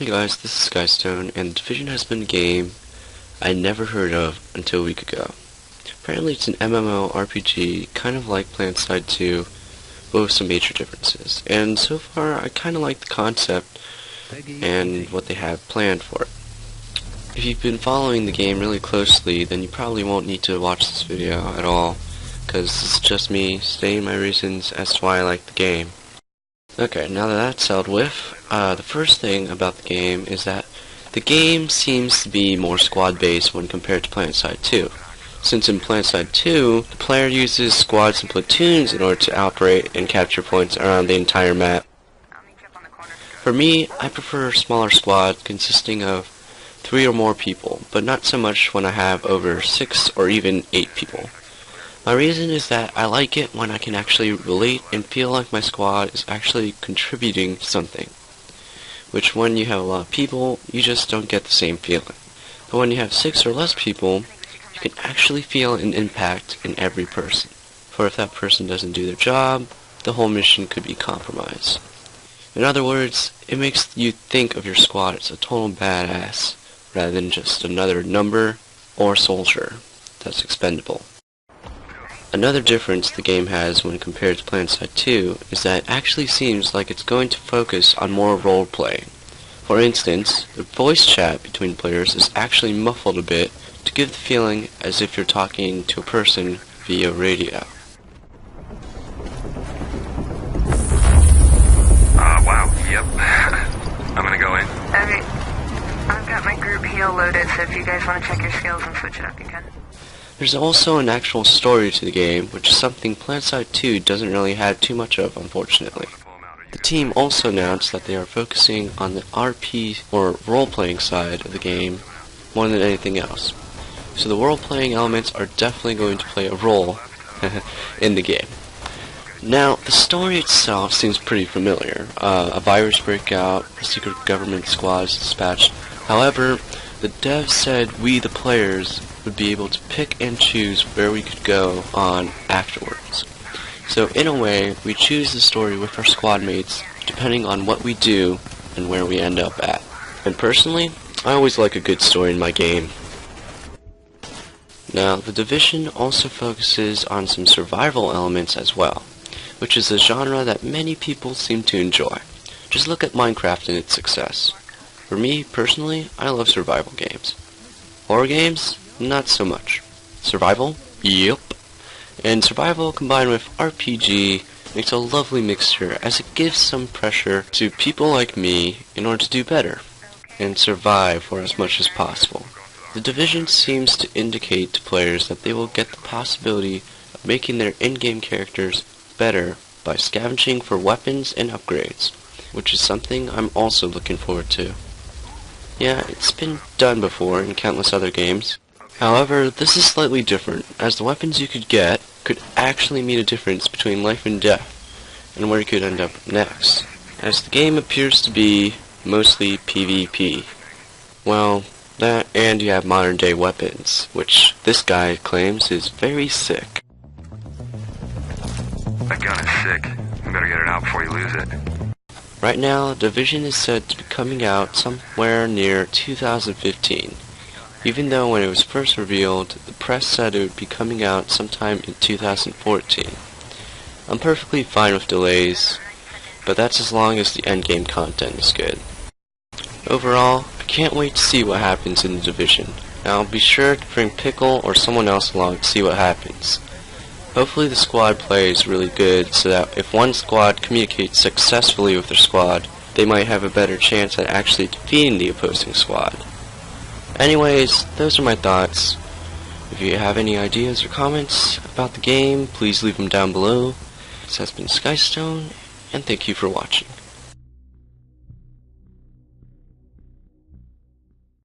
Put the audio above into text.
Hey guys, this is Skystone, and The Division has been a game I never heard of until a week ago. Apparently it's an MMORPG, kind of like PlanetSide 2, but with some major differences. And so far, I kind of like the concept and what they have planned for it. If you've been following the game really closely, then you probably won't need to watch this video at all, because it's just me stating my reasons as to why I like the game. Okay, now that that's settled with, the first thing about the game is that the game seems to be more squad-based when compared to PlanetSide 2. Since in PlanetSide 2, the player uses squads and platoons in order to operate and capture points around the entire map. For me, I prefer a smaller squad consisting of 3 or more people, but not so much when I have over 6 or even 8 people. My reason is that I like it when I can actually relate and feel like my squad is actually contributing to something. Which when you have a lot of people, you just don't get the same feeling. But when you have 6 or less people, you can actually feel an impact in every person. For if that person doesn't do their job, the whole mission could be compromised. In other words, it makes you think of your squad as a total badass, rather than just another number or soldier that's expendable. Another difference the game has when compared to PlanetSide 2 is that it actually seems like it's going to focus on more role-playing. For instance, the voice chat between players is actually muffled a bit to give the feeling as if you're talking to a person via radio. Wow, yep. I'm gonna go in. Okay. I've got my group heal loaded, so if you guys want to check your skills and switch it up, you can. There's also an actual story to the game, which is something PlanetSide 2 doesn't really have too much of, unfortunately. The team also announced that they are focusing on the RP, or role-playing side of the game, more than anything else. So the role-playing elements are definitely going to play a role in the game. Now, the story itself seems pretty familiar. A virus breakout, a secret government squad is dispatched. However, the devs said we, the players, would be able to pick and choose where we could go on afterwards. So in a way, we choose the story with our squad mates depending on what we do and where we end up at. And personally, I always like a good story in my game. Now, The Division also focuses on some survival elements as well, which is a genre that many people seem to enjoy. Just look at Minecraft and its success. For me, personally, I love survival games. Horror games? Not so much. Survival? Yep. And survival combined with RPG makes a lovely mixture, as it gives some pressure to people like me in order to do better and survive for as much as possible. The Division seems to indicate to players that they will get the possibility of making their in-game characters better by scavenging for weapons and upgrades, which is something I'm also looking forward to. Yeah, it's been done before in countless other games. However, this is slightly different, as the weapons you could get could actually mean a difference between life and death, and where you could end up next, as the game appears to be mostly PvP. Well, that and you have modern day weapons, which this guy claims is very sick. That gun is sick. You better get it out before you lose it. Right now, Division is said to be coming out somewhere near 2015. Even though when it was first revealed, the press said it would be coming out sometime in 2014. I'm perfectly fine with delays, but that's as long as the endgame content is good. Overall, I can't wait to see what happens in The Division. Now be sure to bring Pickle or someone else along to see what happens. Hopefully the squad play is really good, so that if one squad communicates successfully with their squad, they might have a better chance at actually defeating the opposing squad. Anyways, those are my thoughts. If you have any ideas or comments about the game, please leave them down below. This has been Skystone, and thank you for watching.